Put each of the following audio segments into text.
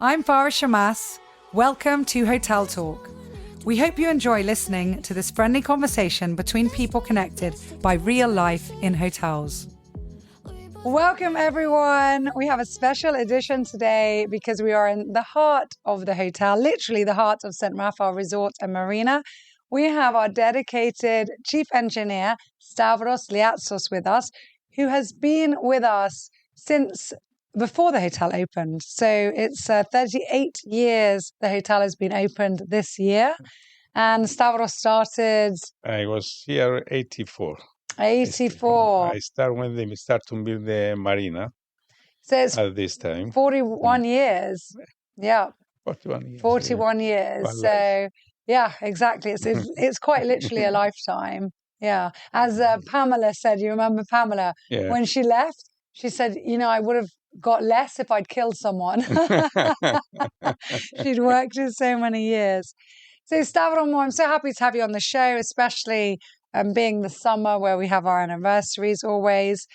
I'm Farah Shammas. Welcome to Hotel Talk. We hope you enjoy listening to this friendly conversation between people connected by real life in hotels. Welcome, everyone. We have a special edition today because we are in the heart of the hotel, literally the heart of St Raphael Resort Marina. We have our dedicated chief engineer, Stavros Liatsos, with us, who has been with us since before the hotel opened. So it's 38 years the hotel has been opened this year. And Stavros started... I was here 84. 84. I started when they start to build the marina. So it's at this time. 41 years. Yeah. 41 years. 41 years. So, yeah, exactly. It's quite literally a lifetime. Yeah. As Pamela said, you remember Pamela? Yeah. When she left, she said, I would have got less if I'd killed someone. She'd worked for so many years. So, Stavros, I'm so happy to have you on the show, especially being the summer where we have our anniversaries always.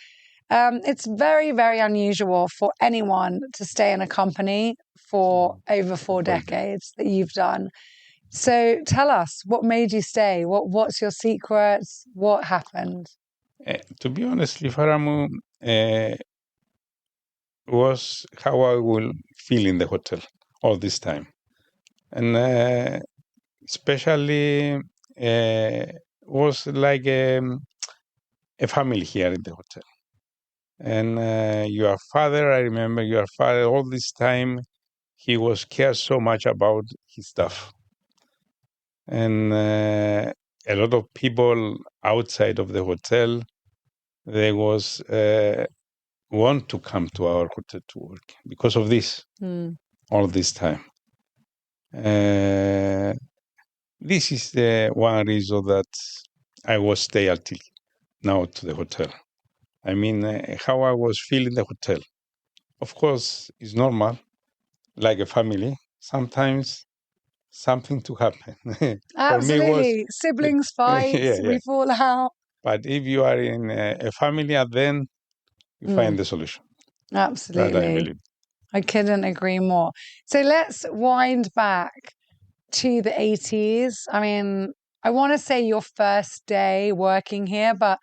It's very, very unusual for anyone to stay in a company for over 4 decades that you've done. So tell us, what made you stay? What's your secrets? What happened? To be honest, Farah, was how I will feel in the hotel all this time. And especially was like a family here in the hotel. And your father, I remember your father all this time, he was cared so much about his stuff. And a lot of people outside of the hotel, they was want to come to our hotel to work because of this, all this time. This is the one reason that I was stay until now to the hotel. I mean, how I was feeling the hotel. Of course, it's normal, like a family. Sometimes something to happen. Absolutely. Siblings fight, we fall out. But if you are in a family, then you find the solution. Absolutely. That I believe. I couldn't agree more. So let's wind back to the 80s. I mean, I want to say your first day working here, but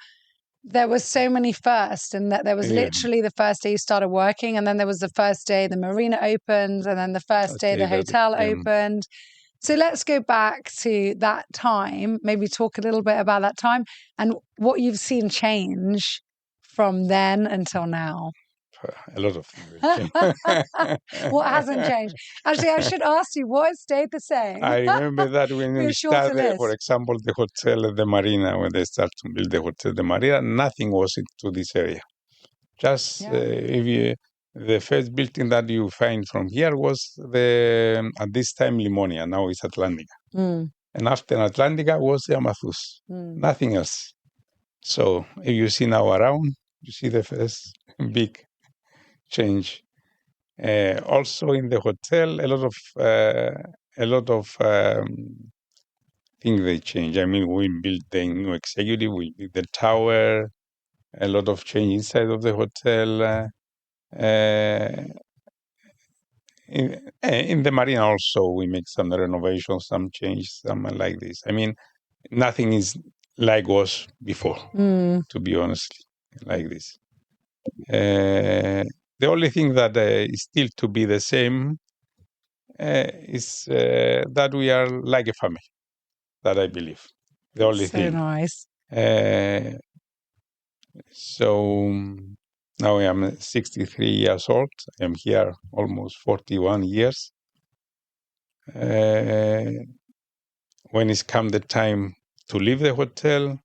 there was so many firsts, and that there was literally the first day you started working, and then there was the first day the marina opened, and then the first day the hotel opened. So let's go back to that time, maybe talk a little bit about that time and what you've seen change from then until now. A lot of things. What hasn't changed? Actually, I should ask you, what has stayed the same? I remember that when we started, for example, the hotel, the marina, when they started to build the hotel, the marina, nothing was into this area. Just the first building that you find from here was at this time Limonia, now it's Atlantica. And after Atlantica was the Amathus, nothing else. So if you see now around, you see the first big change. Also in the hotel, a lot of things they change. I mean, we built the new executive, we built the tower, a lot of change inside of the hotel. In the marina also, we make some renovations, some change, some like this. I mean, nothing is like was before, to be honest, like this. The only thing that is still to be the same is that we are like a family, that I believe. The only thing. So nice. So now I am 63 years old. I am here almost 41 years. When it's come the time to leave the hotel,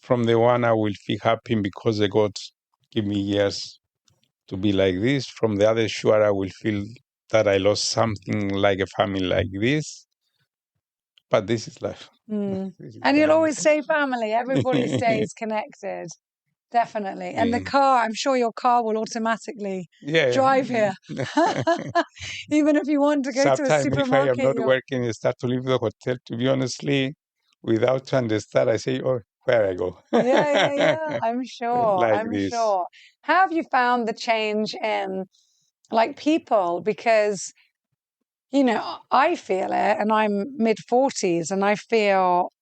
from the one I will feel happy because the God give me years to be like this. From the other, sure, I will feel that I lost something like a family like this. But this is life. And you'll always stay family. Everybody stays connected. Definitely. And the car, I'm sure your car will automatically drive here. Even if you want to go to a supermarket. If I am not working, I start to leave the hotel, to be honestly, without to understand, I say, oh, where I go. Yeah. I'm sure. Like this. Sure. How have you found the change in like people, because, you know, I feel it, and I'm mid-40s, and I feel,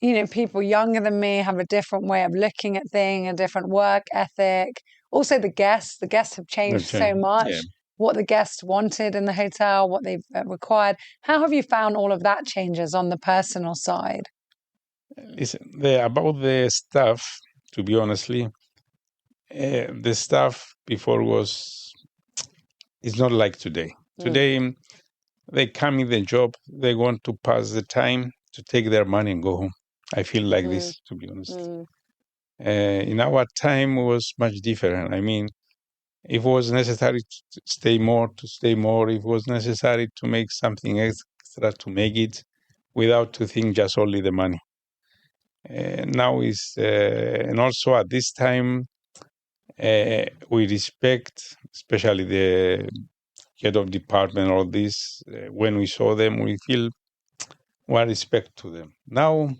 you know, people younger than me have a different way of looking at things, a different work ethic. Also, the guests have changed so much. Yeah. What the guests wanted in the hotel, what they've required. How have you found all of that changes on the personal side? Listen, about the staff, to be honestly, the staff before is not like today. Today, they come in the job, they want to pass the time to take their money and go home. I feel like this, to be honest. In our time, it was much different. I mean, if it was necessary to stay more, to stay more. If it was necessary to make something extra, to make it, without to think just only the money. Now is, and also at this time, we respect, especially the head of department, all this. When we saw them, we feel one respect to them. Now,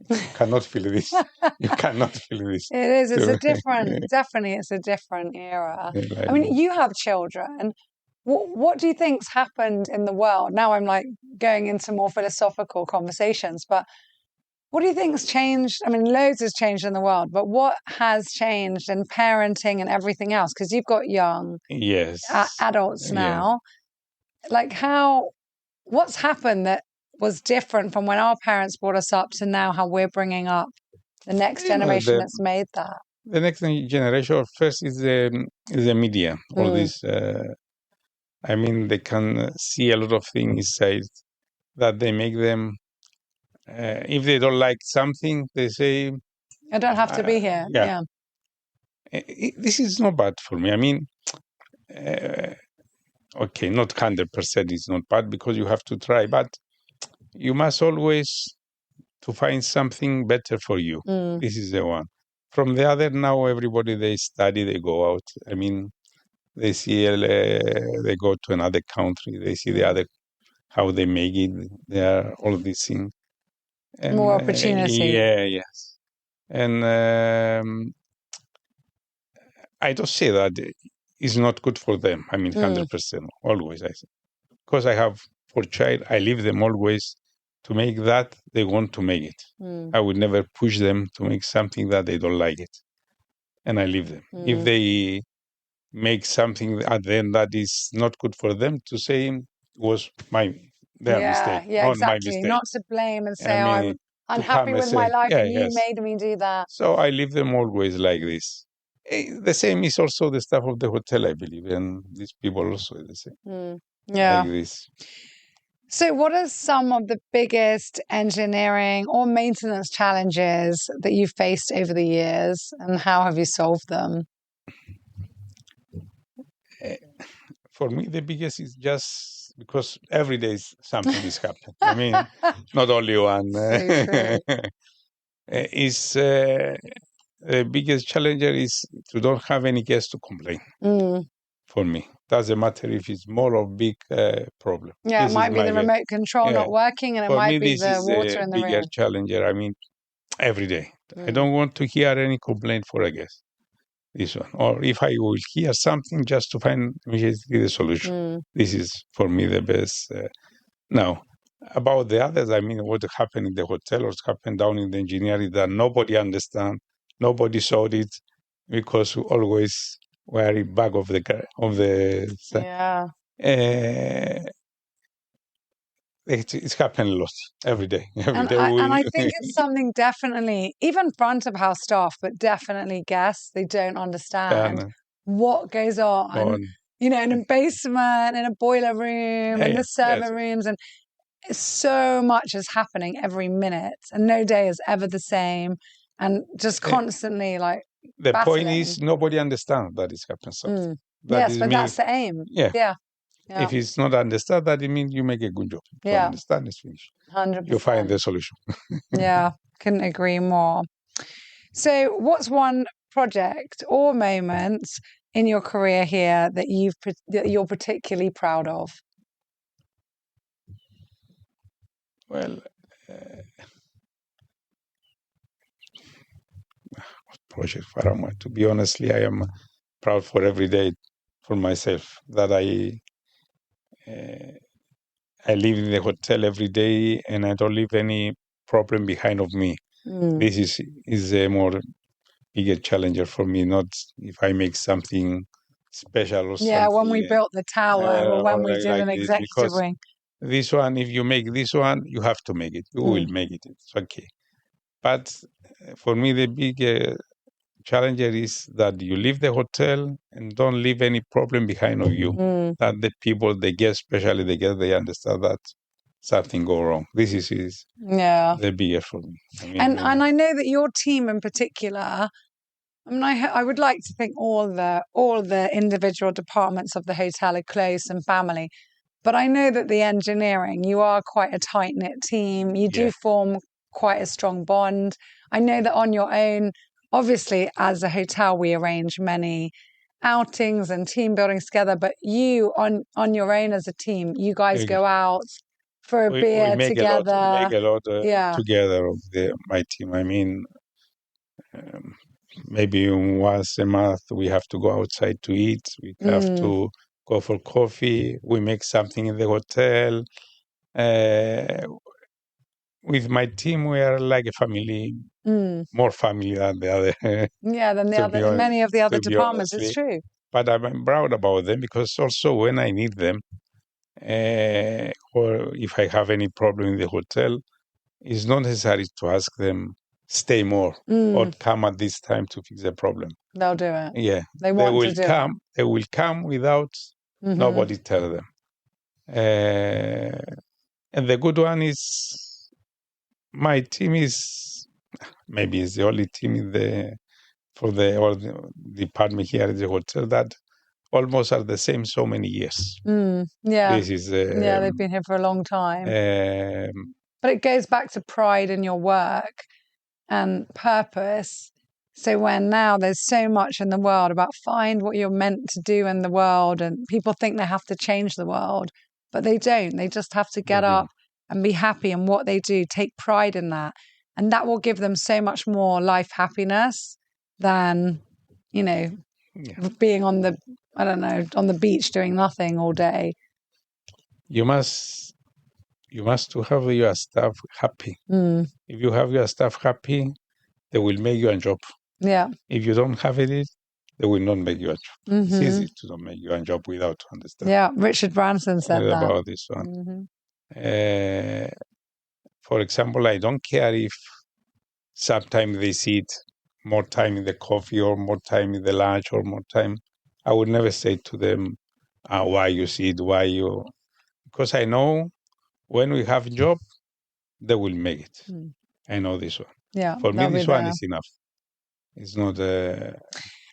you cannot feel this. You cannot feel this. It is. It's a different, definitely, it's a different era. Like, I mean, you have children. What do you think's happened in the world? Now I'm like going into more philosophical conversations, but what do you think's changed? I mean, loads has changed in the world, but what has changed in parenting and everything else? Because you've got young yes, adults yeah. now. Like what's happened that was different from when our parents brought us up to now how we're bringing up the next generation that's made that? The next generation first is the media. All this, I mean, they can see a lot of things inside that they make them. If they don't like something, they say, "I don't have to be here." Yeah. This is not bad for me. I mean, okay, not 100% is not bad because you have to try, but you must always to find something better for you. This is the one. From the other, now everybody, they study, they go out. I mean, they see, they go to another country, they see the other, how they make it. There are all these things. And, more opportunity. Yes. And I don't say that it's not good for them. I mean, 100%, always, I say. Because I have 4 child, I leave them always to make that they want to make it. I would never push them to make something that they don't like it. And I leave them. If they make something at the end that is not good for them, to say it was their mistake, not exactly. my mistake. Not to blame and say, I mean, I'm unhappy with my life and you made me do that. So I leave them always like this. The same is also the staff of the hotel, I believe, and these people also the same. Like this. So what are some of the biggest engineering or maintenance challenges that you've faced over the years, and how have you solved them? For me, the biggest is just because every day something is happening. I mean, not only one. So true. The biggest challenger is to don't have any guests to complain. For me, doesn't matter if it's small or big problem. Yeah, this it might be the remote control not working, and it might be the water in the room. For me, this is a bigger challenger. I mean, every day. I don't want to hear any complaint for a guest. This one, or if I will hear something, just to find immediately the solution. This is for me the best. Now, about the others, I mean, what happened in the hotel or what happened down in the engineering that nobody understand, nobody saw it, because we always were back of the it's happened a lot every day. And I think it's something definitely, even front of house staff, but definitely guests, they don't understand what goes on, you know, in a basement, in a boiler room, in the server rooms, and so much is happening every minute, and no day is ever the same, and just constantly like the point is nobody understands that it's happened something. Yes, but that's the aim. Yeah. If it's not understood, that it means you make a good job. If you understand, it's finished. 100%. You find the solution. Yeah, couldn't agree more. So what's one project or moment in your career here that you're particularly proud of? Well, project Farah, to be honestly, I am proud for every day for myself that I live in the hotel every day and I don't leave any problem behind of me. This is a more bigger challenger for me, not if I make something special or something. Yeah, when we built the tower or when we did an executive wing. This one, if you make this one, you have to make it. You will make it. It's okay. But for me, the big challenger is that you leave the hotel and don't leave any problem behind of you. That the people, the guests, especially the guests, they understand that something go wrong. This is the bigger for me. I mean, and I know that your team in particular. I mean, I would like to think all the individual departments of the hotel are close and family, but I know that the engineering, you are quite a tight-knit team. You do form quite a strong bond. I know that on your own, obviously, as a hotel, we arrange many outings and team buildings together, but you on your own as a team, you guys go out for a beer together. We make a lot together of my team. I mean, maybe once a month we have to go outside to eat. We have to go for coffee. We make something in the hotel. With my team, we are like a family, more family than the other. Than many of the other departments. It's true. But I'm proud about them because also when I need them, or if I have any problem in the hotel, it's not necessary to ask them stay more or come at this time to fix the problem. They'll do it. Yeah, they will come. They will come without nobody tell them. And the good one is my team is maybe it's the only team in the department here at the hotel that almost are the same so many years. This is they've been here for a long time. But it goes back to pride in your work and purpose. So when now there's so much in the world about find what you're meant to do in the world, and people think they have to change the world, but they don't. They just have to get up and be happy in what they do, take pride in that. And that will give them so much more life happiness than, being on the beach doing nothing all day. You must to have your staff happy. If you have your staff happy, they will make you a job. Yeah. If you don't have it, they will not make you a job. It's easy to not make you a job without understanding. Yeah, Richard Branson said that. About this one. For example, I don't care if sometimes they sit more time in the coffee or more time in the lunch or more time. I would never say to them, why you sit, because I know when we have job, they will make it. I know this one. Yeah. For me, this one is enough. It's not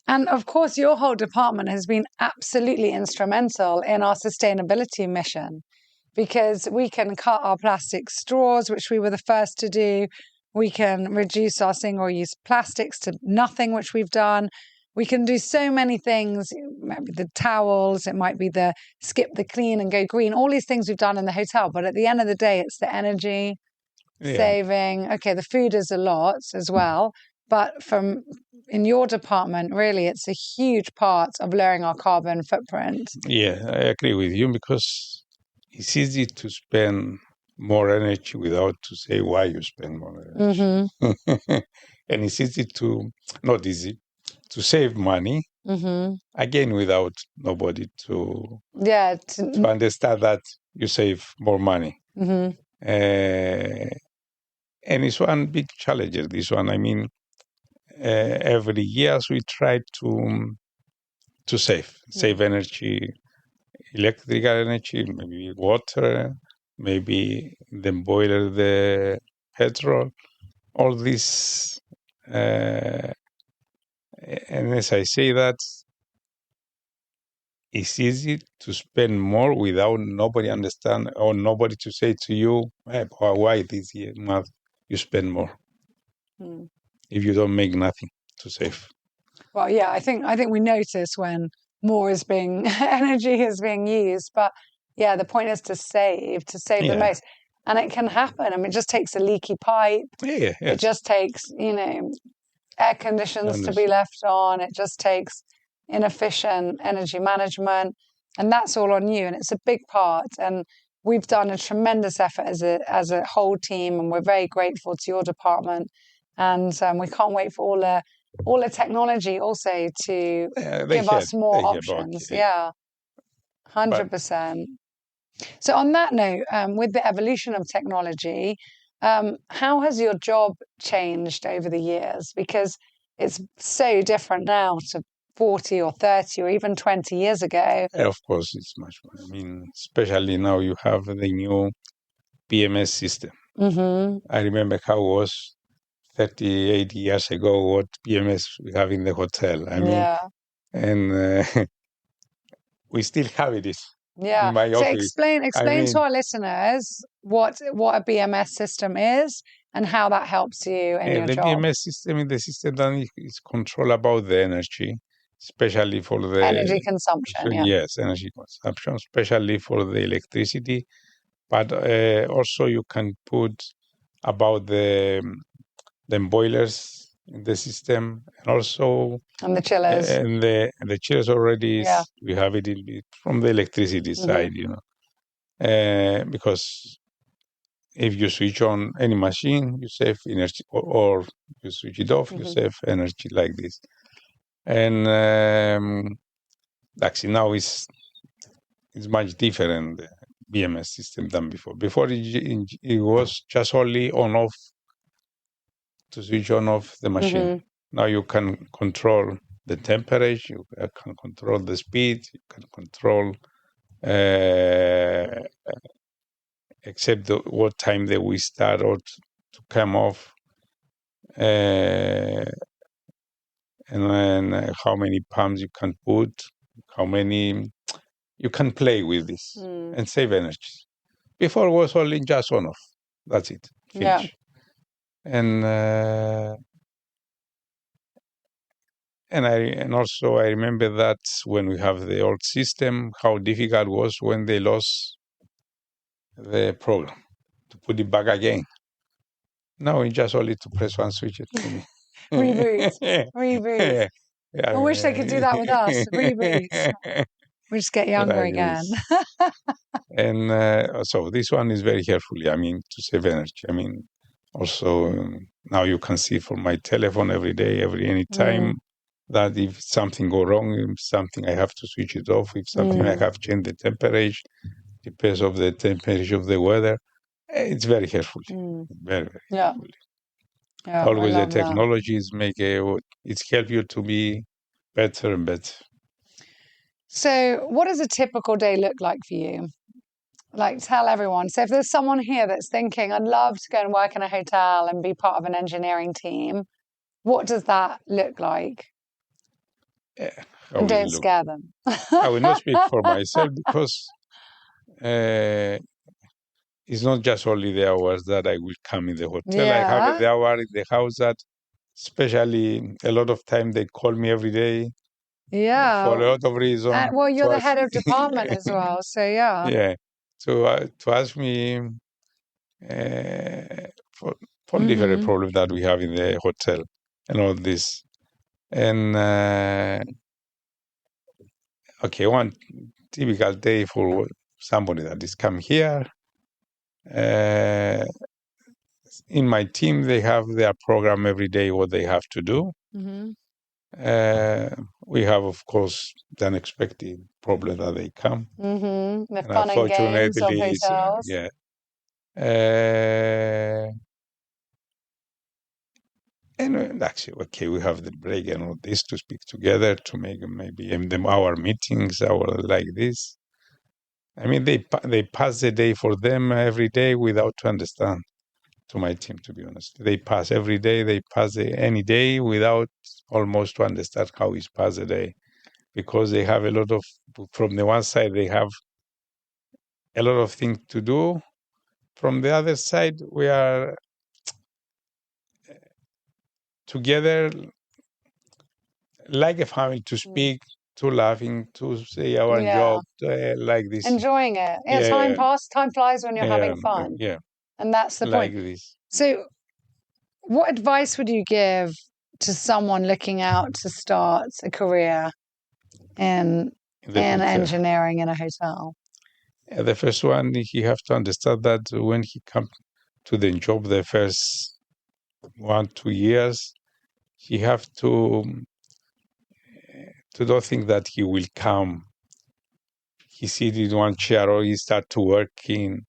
And of course, your whole department has been absolutely instrumental in our sustainability mission, because we can cut our plastic straws, which we were the first to do. We can reduce our single-use plastics to nothing, which we've done. We can do so many things. It might be the towels, it might be the skip the clean and go green, all these things we've done in the hotel. But at the end of the day, it's the energy saving. Okay, the food is a lot as well. But in your department, really, it's a huge part of lowering our carbon footprint. Yeah, I agree with you, because it's easy to spend more energy without to say why you spend more energy. And it's easy not easy, to save money, again, without nobody to understand that you save more money. And it's one big challenge, this one. I mean, every year we try to save energy, electrical energy, maybe water, maybe the boiler, the petrol, all this. And as I say that, it's easy to spend more without nobody understand or nobody to say to you, why this year month you spend more. If you don't make nothing to save. Well, yeah, I think we notice when more energy is being used, but yeah, the point is to save the most. And it can happen. I mean, it just takes a leaky pipe. It just takes, air conditions to be left on. It just takes, inefficient energy management, and that's all on you, and it's a big part. And we've done a tremendous effort as a whole team, and we're very grateful to your department. And we can't wait for all the technology also to give us more options. Yeah, 100%. So on that note, with the evolution of technology, how has your job changed over the years? Because it's so different now to 40 or 30 or even 20 years ago. Of course, it's much more. I mean, especially now you have the new PMS system. I remember how it was 38 years ago, what PMS we have in the hotel. I mean, and we still have it. Yeah. So explain to our listeners what a BMS system is and how that helps you in your job. The BMS system is the system that is control about the energy, especially for the energy consumption. Yes, energy consumption, especially for the electricity. But also you can put about the boilers in the system, and also the chillers. And the chillers already we have it from the electricity side, because if you switch on any machine, you save energy, or you switch it off, you save energy like this. And actually now it's much different, the BMS system, than before. Before it was just only on off, to switch on off the machine. Now you can control the temperature, you can control the speed, you can control except what time that we start or to come off, and then how many pumps you can put, how many you can play with this and save energy. Before it was only just on off. That's it. Finish. And also I remember that when we have the old system, how difficult it was when they lost the program to put it back again. Now it's just only to press one switch it to me. Reboot. I wish they could do that with us. Reboot. We just get younger again. And so this one is very carefully, I mean, to save energy. I mean, also now you can see from my telephone every day, any time, that if something go wrong, if something I have to switch it off, if something I have to change the temperature, depends of the temperature of the weather. It's very carefully, very, very carefully. Yeah, always the technologies it's help you to be better and better. So what does a typical day look like for you? Like, tell everyone. So if there's someone here that's thinking, I'd love to go and work in a hotel and be part of an engineering team, what does that look like? And don't scare them. I will not speak for myself, because it's not just only the hours that I will come in the hotel. I have the hour in the house that, especially a lot of time, they call me every day. Yeah. For a lot of reasons. Well, you're the head of department as well, so yeah. Yeah. To ask me for different problems that we have in the hotel and all this. And one typical day for somebody that is come here. In my team, they have their program every day, what they have to do. We have, of course, the unexpected problem that they come. The fun and games of hotels. Yeah. And actually, we have the break and all this to speak together, to make maybe our meetings, like this. I mean, they pass the day for them every day without to understand. To my team, to be honest, they pass every day. They pass any day without almost to understand how is pass the day, because they have a lot of. From the one side, they have a lot of things to do. From the other side, we are together like a family, to speak, to laughing, to say our job, like this. Enjoying it. Time flies when you're having fun. Yeah. And that's the like point. This. So what advice would you give to someone looking out to start a career in engineering in a hotel? The first one, he have to understand that when he comes to the job, the first 1-2 years, he have to don't think that he will come. He sit in one chair or he start to working,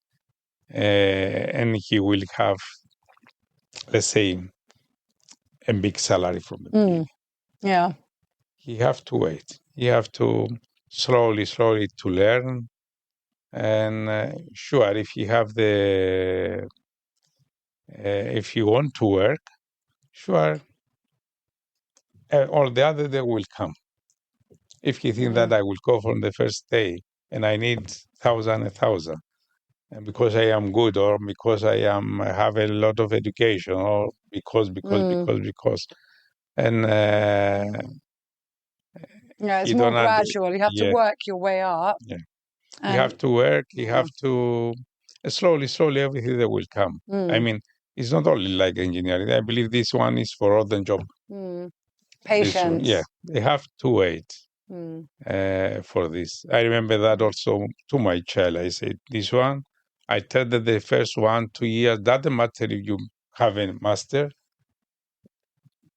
and he will have, let's say, a big salary from the beginning. Yeah. He have to wait. He have to slowly to learn. And sure, if you have if you want to work, sure, all the other they will come. If you think that I will go from the first day and I need 1,000, and because I am good, or because I have a lot of education, or because, and it's more gradual. You have to work your way up. Yeah. You have to work. You have to slowly, everything that will come. I mean, it's not only like engineering. I believe this one is for all the job. Patience. Yeah, they have to wait for this. I remember that also to my child. I said, this one, I tell that the first 1-2 years, doesn't matter if you have a master,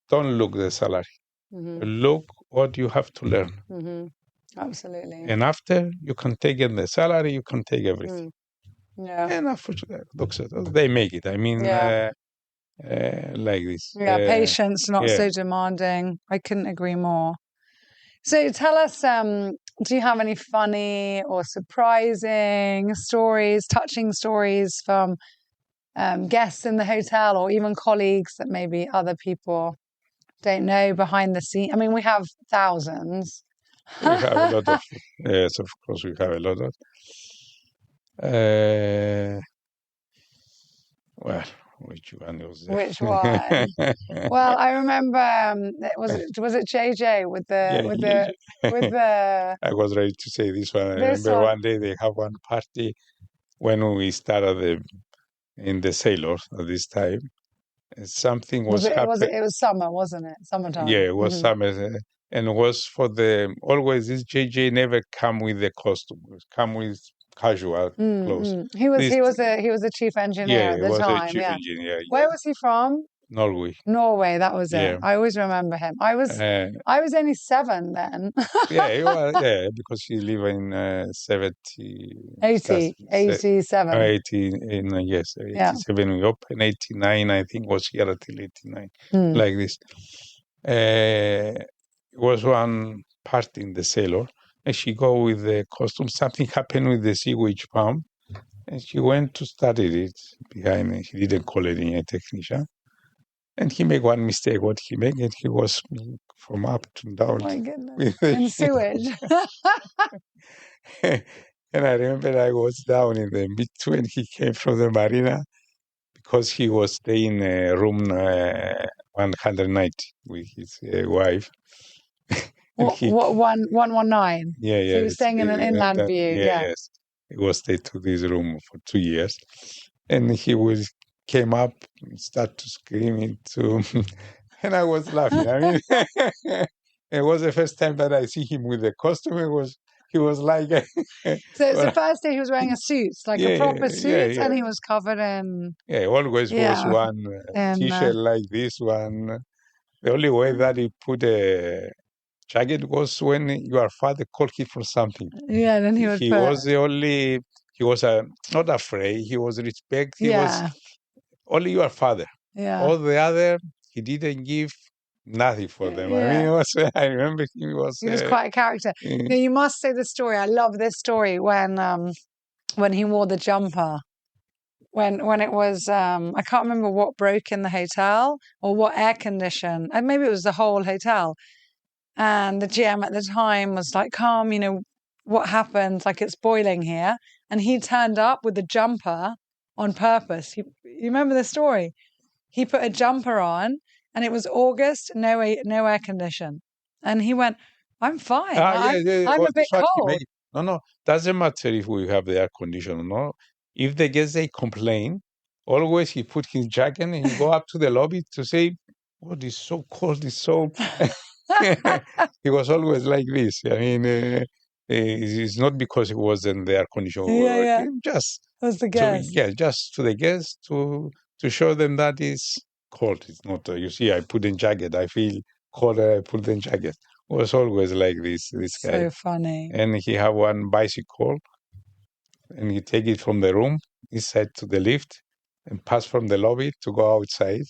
don't look the salary. Look what you have to learn. Absolutely. And after, you can take in the salary, you can take everything. Yeah. And unfortunately, they make it. I mean, like this. Yeah, patience, not so demanding. I couldn't agree more. So tell us, do you have any funny or surprising stories, touching stories from guests in the hotel, or even colleagues that maybe other people don't know behind the scenes? I mean, we have thousands. We have a lot of, yes, of course, we have a lot of. Well, which one was that? Which one? Well, I remember, was it JJ with the I was ready to say this one. I remember one day they have one party when we started in the sailors at this time. Something was happening. It was summer, wasn't it? Summertime. Yeah, it was summer. And it was for always this JJ never come with the costume. Come with casual clothes. He was a chief engineer at the time. Yeah, he was a chief engineer. Where was he from? Norway. Norway, that was it. I always remember him. I was only 7 then. Yeah, because he lived in 87. 87. Yes, 87 we opened, 89 I think was here until 89, like this. It was one party in the sailor, and she go with the costume. Something happened with the sewage pump, and she went to study it behind me. She didn't call any technician. And he made one mistake. What he made, and he was from up to down. Oh my goodness. In sewage. And I remember I was down in the between. He came from the marina because he was staying in room 190 with his wife. What 119? Yeah. So he was staying in an inland view. Yes. He was stayed to this room for 2 years, and he came up and started to screaming and I was laughing. I mean, it was the first time that I see him with a costume. He was like. So it's the first day he was wearing a suit, like a proper suit, and he was covered in. Yeah, always was one t-shirt like this one. The only way that he put a jacket was when your father called him for something. Yeah, then he was the only. He was not afraid. He was respect. He was only your father. Yeah. All the other, he didn't give nothing for them. Yeah. I mean, I remember he was quite a character. Now, you must say the story. I love this story when he wore the jumper. When it was, I can't remember what broke in the hotel or what air condition, and maybe it was the whole hotel. And the GM at the time was like, "Calm, what happened? Like it's boiling here." And he turned up with the jumper on purpose. You remember the story? He put a jumper on, and it was August, no air condition, and he went, "I'm fine. I'm a bit cold." No, doesn't matter if we have the air condition or not. If the guests they complain, always he put his jacket and he go up to the lobby to say, "Oh, it's so cold, it's so." He was always like this. I mean, it's not because he was in the air condition. Yeah. Just Was the to, guest. yeah, just to the guests to show them that it's cold. It's not. You see, I put in jacket. I feel colder. I put in jacket. Was always like this. This guy. So funny. And he have one bicycle, and he take it from the room inside to the lift, and pass from the lobby to go outside.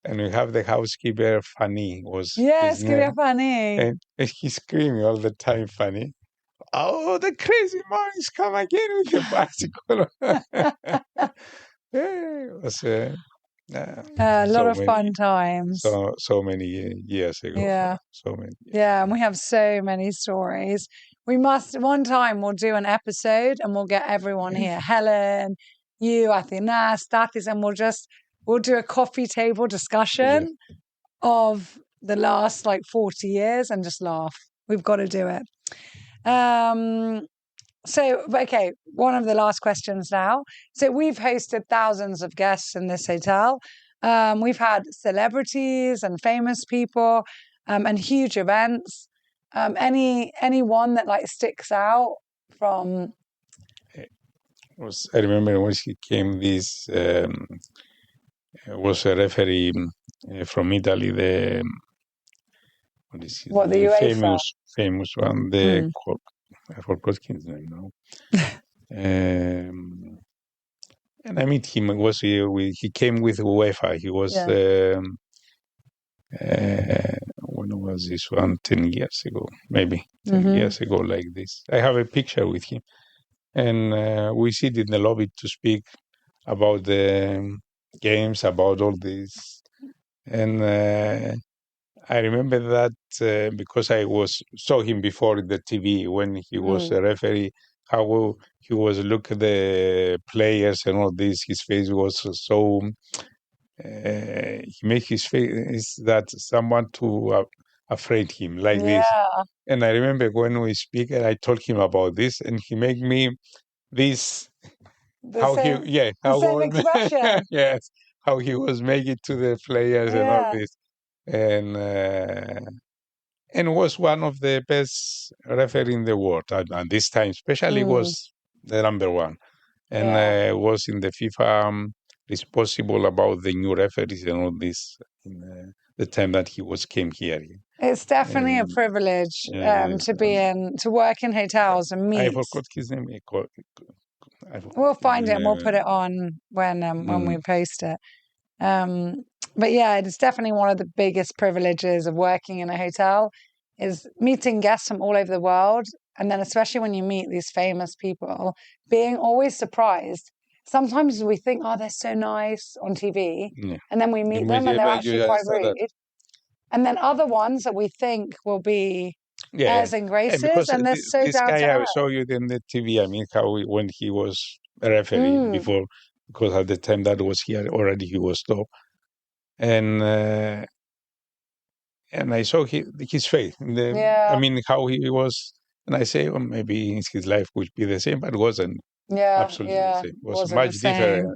And we have the housekeeper, Fanny, was his name. Funny. And he's screaming all the time, Fanny. Oh, the crazy man is come again with the bicycle. It was A lot of many, fun times. so many years ago. Yeah. So many. Yeah, and we have so many stories. We must, one time we'll do an episode and we'll get everyone here. Helen, you, Athena, Stathis, and we'll do a coffee table discussion of the last like 40 years and just laugh. We've got to do it. Okay, one of the last questions now. So we've hosted thousands of guests in this hotel. We've had celebrities and famous people and huge events. Anyone that like sticks out from? I remember when he came. This was a referee from Italy. The what is his What, the name? UEFA? Famous one. I forgot his name now. And I meet him. He came with UEFA. He was when was this one? 10 years ago, maybe 10 years ago, like this. I have a picture with him, and we sit in the lobby to speak about the games, about all this. And I remember that because I saw him before in the TV when he was a referee, how he was look at the players and all this. His face was so. He made his face that someone to afraid him like this. And I remember when we speak, and I told him about this, and he made me this. How expression. Yes, how he was making to the players and all this, and was one of the best referee in the world at this time. Especially was the number one, and was in the FIFA responsible about the new referees and all this in the time that he came here. It's definitely a privilege to work in hotels and meet. I forgot his name. We'll find it and we'll put it on when we post it. But yeah, it's definitely one of the biggest privileges of working in a hotel is meeting guests from all over the world. And then especially when you meet these famous people, being always surprised. Sometimes we think, oh, they're so nice on TV. And then we meet them and they're actually quite rude. And then other ones that we think will be airs and graces, and they're so down to earth. This guy I saw you in the TV, I mean, when he was a referee before, because at the time that was here already, he was top. And I saw his face. I mean, how he was, and I say, well, maybe his life would be the same, but it wasn't. Absolutely the same. It was much different.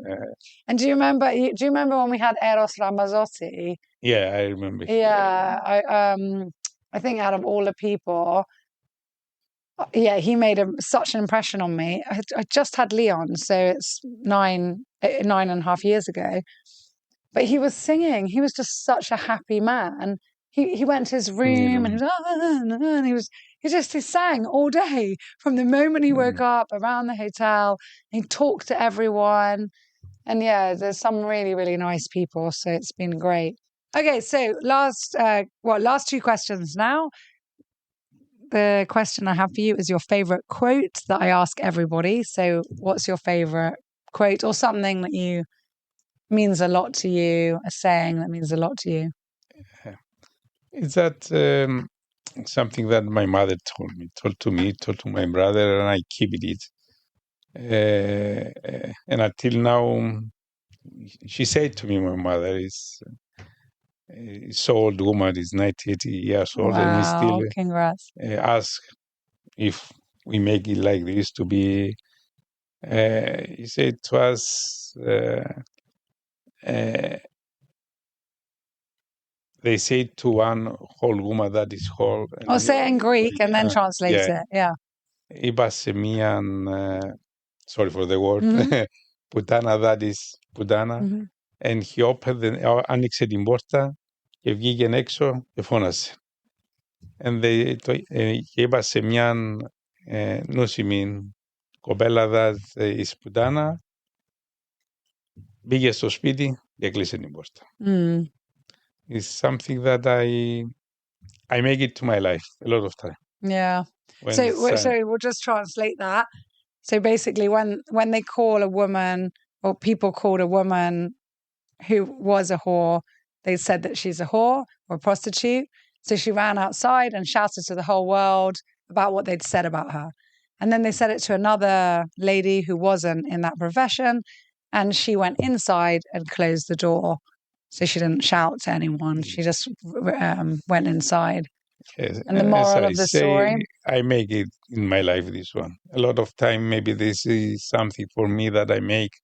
And do you remember when we had Eros Ramazzotti? Yeah, I remember. Yeah, I think out of all the people, he made such an impression on me. I just had Leon, so it's 9.5 years ago. But he was singing. He was just such a happy man. He went to his room and he sang all day from the moment he woke up around the hotel. He talked to everyone. And yeah, there's some really, really nice people. So it's been great. Okay, so last two questions now. The question I have for you is your favorite quote that I ask everybody. So what's your favorite quote or something that means a lot to you, a saying that means a lot to you? Is that something that my mother told to my brother, and I keep it. And until now, she said to me, my mother is so old woman, is 80 years old, and he still ask if we make it like this to be. He said to us, they say to one whole woman that is whole. Or say it in Greek and then translate it. Yeah. Είπα σε μίαν, sorry for the word, πουτάνα that is πουτάνα. And he opened, άνοιξε την πόρτα και βγήκε έξω και φώνασε. Και είπα σε μιαν νόσιμη κοπέλα that is πουτάνα, μπήκε στο σπίτι και κλείσε την πόρτα. It's something that I make it to my life a lot of time. Yeah. So we'll just translate that. So basically, when they call a woman, or people called a woman who was a whore, they said that she's a whore or a prostitute. So she ran outside and shouted to the whole world about what they'd said about her. And then they said it to another lady who wasn't in that profession, and she went inside and closed the door. So she didn't shout to anyone. She just went inside. Yes. And the moral of the story? I make it in my life, this one. A lot of time, maybe this is something for me that I make.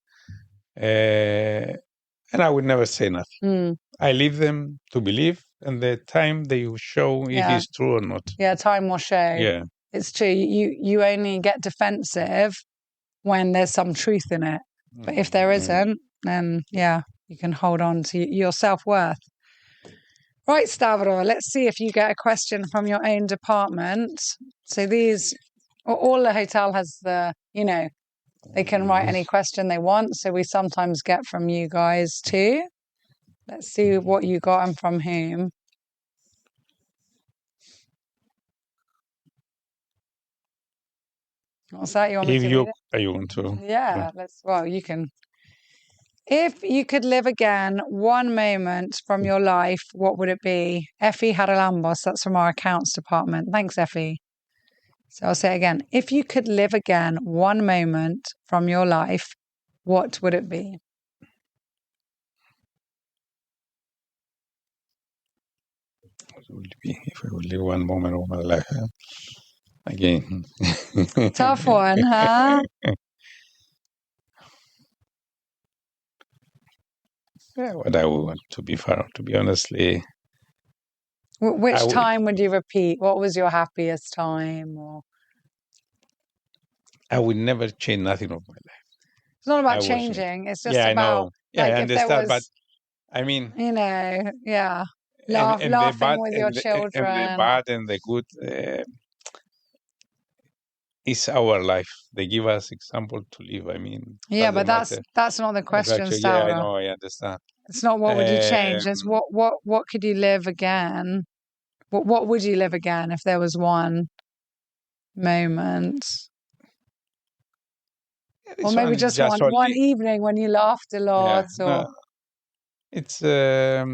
And I would never say nothing. I leave them to believe, and the time they will show if it's true or not. Yeah, time will show. Yeah. It's true. You only get defensive when there's some truth in it. But if there isn't, then you can hold on to your self-worth. Right, Stavros, let's see if you get a question from your own department. So all the hotel has they can write any question they want. So we sometimes get from you guys too. Let's see what you got and from whom. What's that? You want me to read it? Are you want to? Yeah, you can. If you could live again one moment from your life, what would it be? Effie Haralambos, that's from our accounts department. Thanks, Effie. So I'll say it again. If you could live again one moment from your life, what would it be? What would it be if I would live one moment of my life? Again. Tough one, huh? Yeah, what I would want to be Farah, to be honestly. Which time would you repeat? What was your happiest time? Or I would never change nothing of my life. It's not about changing. It's just about. I know. Yeah, I understand, but I mean, laughing with your children. And the bad and the good is our life. They give us example to live. I mean, but that's not the question, Stavros. Yeah, I know. I understand. It's not what would you change. It's what could you live again? What would you live again if there was one moment? Or maybe just one evening when you laughed a lot. It's a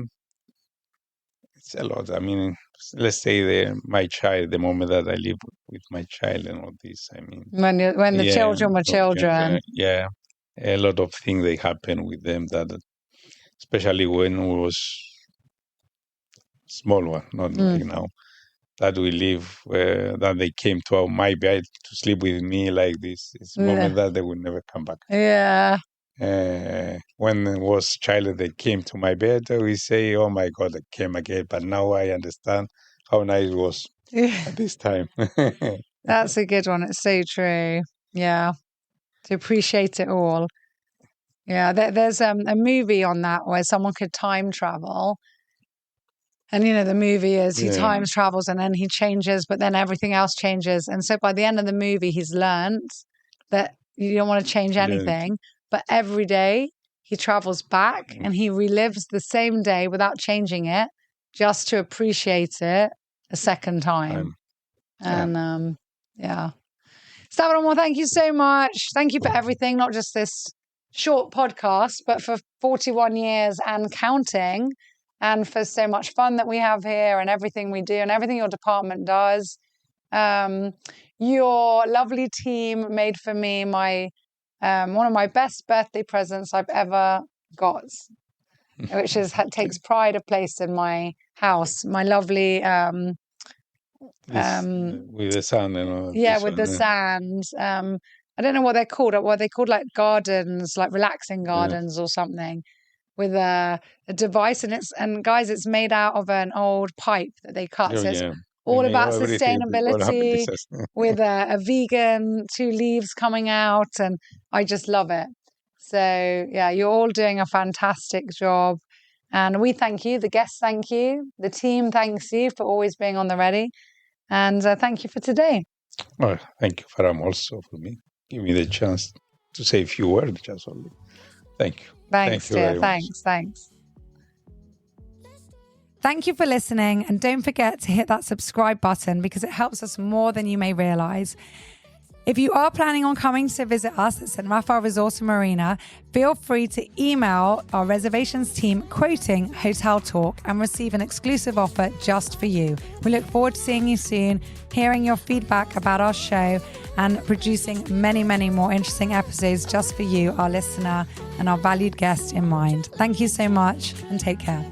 lot. I mean, let's say my child, the moment that I live with my child and all this. I mean, when the children were children. A lot of things they happen with them that, especially when we was small one, not like now, that we live, that they came to my bed to sleep with me like this. It's a moment that they will never come back. Yeah. When it was child that came to my bed, we say, oh my God, I came again. But now I understand how nice it was at this time. That's a good one. It's so true. Yeah. To appreciate it all. Yeah. There's a movie on that where someone could time travel. And, the movie is he time travels and then he changes, but then everything else changes. And so by the end of the movie, he's learned that you don't want to change anything. But every day he travels back and he relives the same day without changing it, just to appreciate it a second time. And Stavros, well, thank you so much. Thank you for everything, not just this short podcast, but for 41 years and counting, and for so much fun that we have here and everything we do and everything your department does. Your lovely team made for me one of my best birthday presents I've ever got, which takes pride of place in my house. My lovely with the sun and all. With the sand. I don't know what they're called. What they called, like gardens, like relaxing gardens or something. with a device, and guys, it's made out of an old pipe that they cut. Oh, So it's yeah. all We make about everything for sustainability happiness. with a vegan 2 leaves coming out, and I just love it. So yeah, you're all doing a fantastic job. And we thank you, the guests thank you, the team thanks you for always being on the ready. And thank you for today. Oh, thank you, Farah, also for me. Give me the chance to say a few words just only. Thank you. Thanks, Thank you dear. very much. Thanks. Thank you for listening. And don't forget to hit that subscribe button because it helps us more than you may realize. If you are planning on coming to visit us at St Raphael Resort Marina, feel free to email our reservations team quoting Hotel Talk and receive an exclusive offer just for you. We look forward to seeing you soon, hearing your feedback about our show, and producing many, many more interesting episodes just for you, our listener, and our valued guest in mind. Thank you so much and take care.